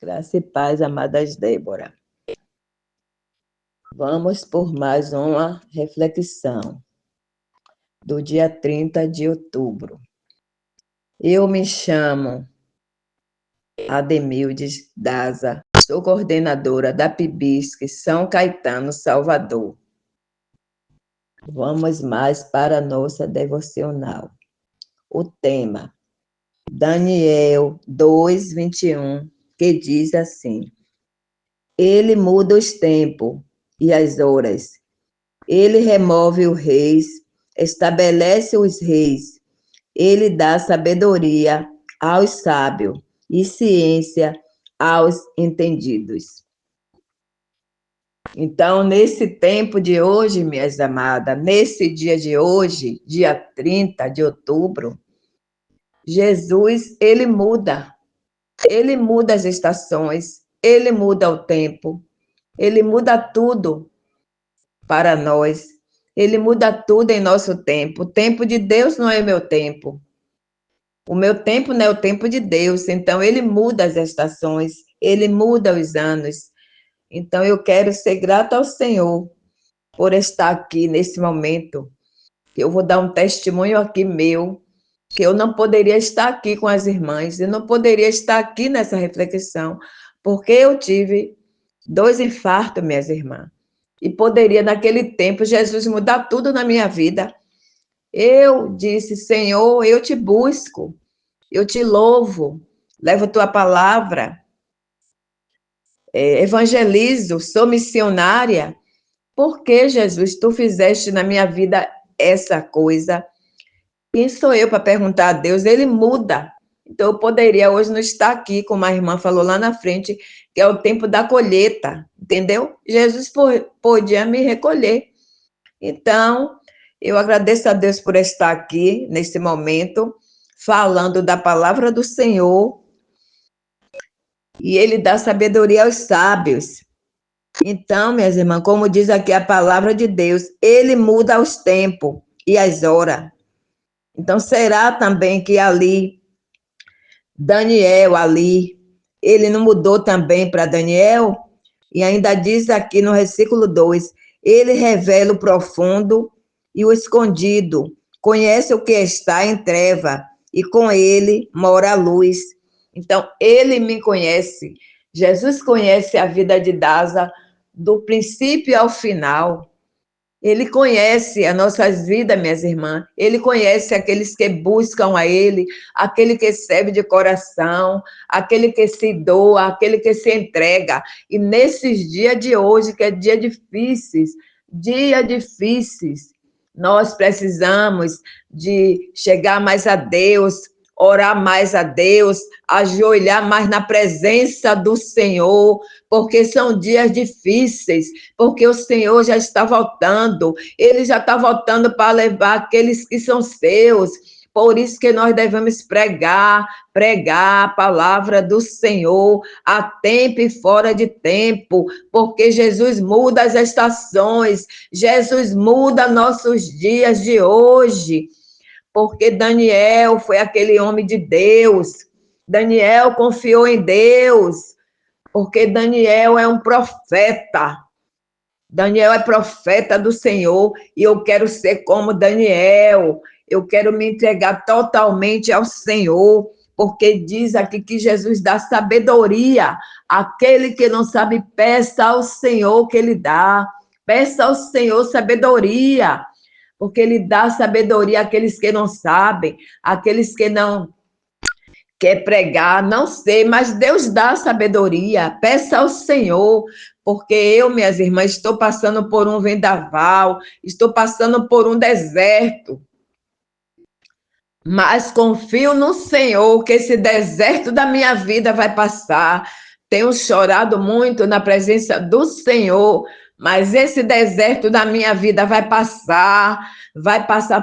Graça e paz, amadas Débora. Vamos por mais uma reflexão do dia 30 de outubro. Eu me chamo Ademildes Daza, sou coordenadora da PIBISC São Caetano, Salvador. Vamos mais para a nossa devocional. O tema, Daniel 2:21, que diz assim: Ele muda os tempos e as horas. Ele remove os reis, estabelece os reis. Ele dá sabedoria aos sábios e ciência aos entendidos. Então, nesse tempo de hoje, minhas amadas, nesse dia de hoje, dia 30 de outubro, Jesus, ele muda as estações, ele muda o tempo, ele muda tudo para nós. Ele muda tudo em nosso tempo. O tempo de Deus não é meu tempo. O meu tempo não é o tempo de Deus. Então, ele muda as estações, ele muda os anos. Então, eu quero ser grata ao Senhor por estar aqui nesse momento. Eu vou dar um testemunho aqui meu, que eu não poderia estar aqui com as irmãs, eu não poderia estar aqui nessa reflexão, porque eu tive 2 infartos, minhas irmãs. E poderia, naquele tempo, Jesus mudar tudo na minha vida. Eu disse, Senhor, eu te busco, eu te louvo, levo tua palavra, evangelizo, sou missionária. Por que, Jesus, tu fizeste na minha vida essa coisa? Quem sou eu para perguntar a Deus? Ele muda. Então, eu poderia hoje não estar aqui, como a irmã falou lá na frente, que é o tempo da colheita, entendeu? Jesus podia me recolher. Então, eu agradeço a Deus por estar aqui, nesse momento, falando da palavra do Senhor, e Ele dá sabedoria aos sábios. Então, minhas irmãs, como diz aqui a palavra de Deus, Ele muda os tempos e as horas. Então, será também que ali, Daniel ali, ele não mudou também para Daniel? E ainda diz aqui no versículo 2, ele revela o profundo e o escondido, conhece o que está em treva, e com ele mora a luz. Então, ele me conhece. Jesus conhece a vida de Daza do princípio ao final. Ele conhece as nossas vidas, minhas irmãs. Ele conhece aqueles que buscam a Ele, aquele que serve de coração, aquele que se doa, aquele que se entrega. E nesses dias de hoje, que é dia difíceis, nós precisamos de chegar mais a Deus, orar mais a Deus, ajoelhar mais na presença do Senhor, porque são dias difíceis, porque o Senhor já está voltando, Ele já está voltando para levar aqueles que são seus. Por isso que nós devemos pregar a palavra do Senhor a tempo e fora de tempo, porque Jesus muda as estações, Jesus muda nossos dias de hoje. Porque Daniel foi aquele homem de Deus. Daniel confiou em Deus, porque Daniel é um profeta. Daniel é profeta do Senhor, e eu quero ser como Daniel. Eu quero me entregar totalmente ao Senhor, porque diz aqui que Jesus dá sabedoria. Aquele que não sabe, peça ao Senhor que Ele dá. Peça ao Senhor sabedoria, porque Ele dá sabedoria àqueles que não sabem, àqueles que não quer pregar, não sei, mas Deus dá sabedoria. Peça ao Senhor, porque eu, minhas irmãs, estou passando por um vendaval, estou passando por um deserto, mas confio no Senhor que esse deserto da minha vida vai passar. Tenho chorado muito na presença do Senhor, mas esse deserto da minha vida vai passar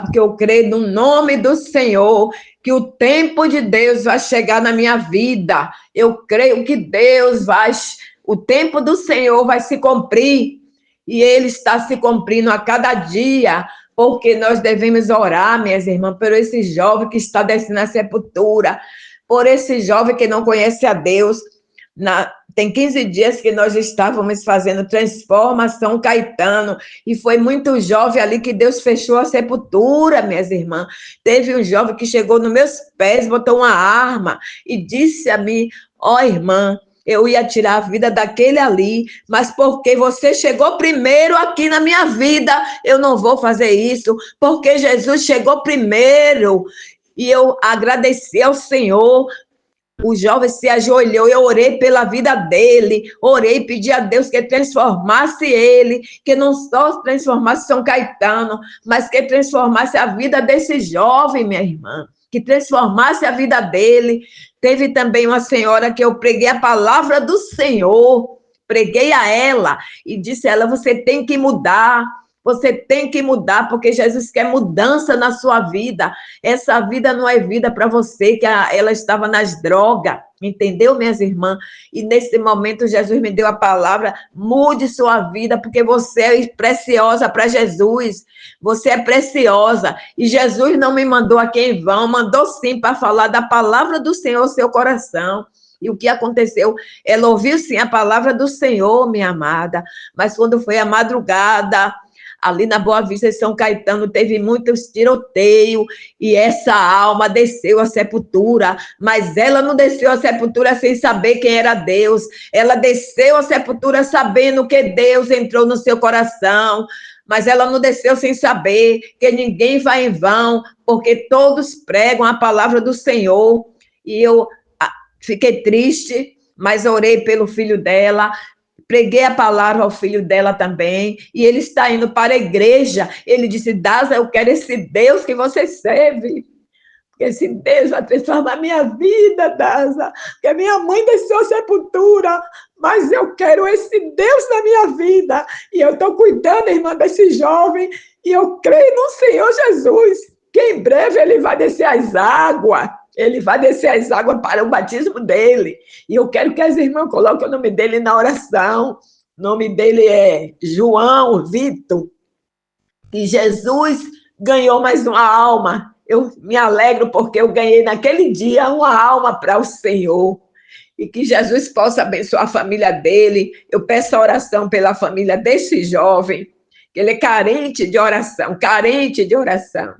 porque eu creio no nome do Senhor, que o tempo de Deus vai chegar na minha vida. Eu creio que o tempo do Senhor vai se cumprir, e ele está se cumprindo a cada dia, porque nós devemos orar, minhas irmãs, por esse jovem que está descendo à sepultura, por esse jovem que não conhece a Deus. Tem 15 dias que nós estávamos fazendo Transformação Caetano, e foi muito jovem ali que Deus fechou a sepultura, minhas irmãs. Teve um jovem que chegou nos meus pés, botou uma arma e disse a mim: ó, irmã, eu ia tirar a vida daquele ali, mas porque você chegou primeiro aqui na minha vida, eu não vou fazer isso, porque Jesus chegou primeiro. E eu agradeci ao Senhor. O jovem se ajoelhou, eu orei pela vida dele, orei, pedi a Deus que transformasse ele, que não só transformasse São Caetano, mas que transformasse a vida desse jovem, minha irmã, que transformasse a vida dele. Teve também uma senhora que eu preguei a palavra do Senhor, preguei a ela e disse a ela: você tem que mudar. Você tem que mudar, porque Jesus quer mudança na sua vida. Essa vida não é vida para você, que ela estava nas drogas, entendeu, minhas irmãs? E nesse momento Jesus me deu a palavra: mude sua vida, porque você é preciosa para Jesus. Você é preciosa. E Jesus não me mandou aqui em vão, mandou sim para falar da palavra do Senhor ao seu coração. E o que aconteceu? Ela ouviu sim a palavra do Senhor, minha amada, mas quando foi a madrugada, ali na Boa Vista de São Caetano, teve muitos tiroteios, e essa alma desceu à sepultura, mas ela não desceu à sepultura sem saber quem era Deus, ela desceu à sepultura sabendo que Deus entrou no seu coração, mas ela não desceu sem saber que ninguém vai em vão, porque todos pregam a palavra do Senhor. E eu fiquei triste, mas orei pelo filho dela, preguei a palavra ao filho dela também, e ele está indo para a igreja. Ele disse: Daza, eu quero esse Deus que você serve, porque esse Deus vai transformar a minha vida, Daza, porque minha mãe desceu à sepultura, mas eu quero esse Deus na minha vida, e eu estou cuidando, irmã, desse jovem, e eu creio no Senhor Jesus, que em breve ele vai descer as águas. Ele vai descer as águas para o batismo dele. E eu quero que as irmãs coloquem o nome dele na oração. O nome dele é João Vitor. E Jesus ganhou mais uma alma. Eu me alegro porque eu ganhei naquele dia uma alma para o Senhor. E que Jesus possa abençoar a família dele. Eu peço a oração pela família desse jovem, que ele é carente de oração, carente de oração.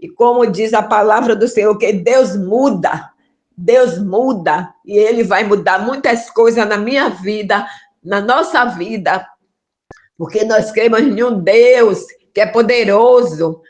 E como diz a palavra do Senhor, que Deus muda, e Ele vai mudar muitas coisas na minha vida, na nossa vida, porque nós cremos em um Deus que é poderoso.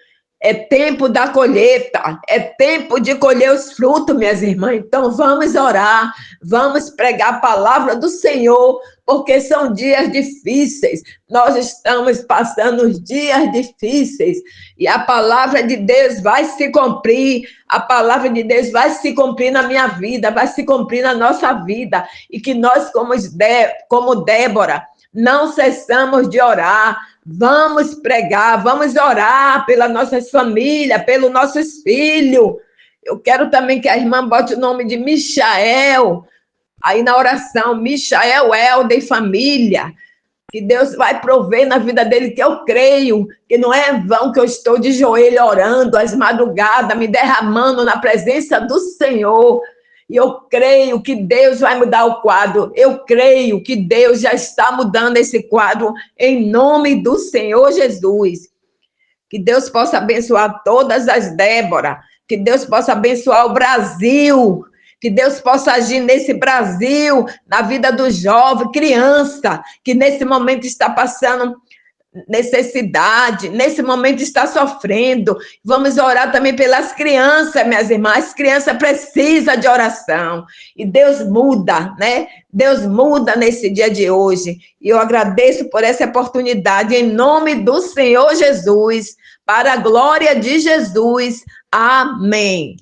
É tempo da colheita, é tempo de colher os frutos, minhas irmãs. Então vamos orar, vamos pregar a palavra do Senhor, porque são dias difíceis. Nós estamos passando os dias difíceis e a palavra de Deus vai se cumprir. A palavra de Deus vai se cumprir na minha vida, vai se cumprir na nossa vida, e que nós, como Débora, não cessamos de orar. Vamos pregar, vamos orar pela nossa família, pelos nossos filhos. Eu quero também que a irmã bote o nome de Michael aí na oração, Michael Helder e família, que Deus vai prover na vida dele, que eu creio, que não é em vão que eu estou de joelho orando, às madrugadas, me derramando na presença do Senhor. E eu creio que Deus vai mudar o quadro. Eu creio que Deus já está mudando esse quadro em nome do Senhor Jesus. Que Deus possa abençoar todas as Débora. Que Deus possa abençoar o Brasil. Que Deus possa agir nesse Brasil, na vida do jovem, criança, que nesse momento está passando necessidade, nesse momento está sofrendo. Vamos orar também pelas crianças, minhas irmãs. As crianças precisam de oração. E Deus muda, né? Deus muda nesse dia de hoje. E eu agradeço por essa oportunidade, em nome do Senhor Jesus, para a glória de Jesus. Amém.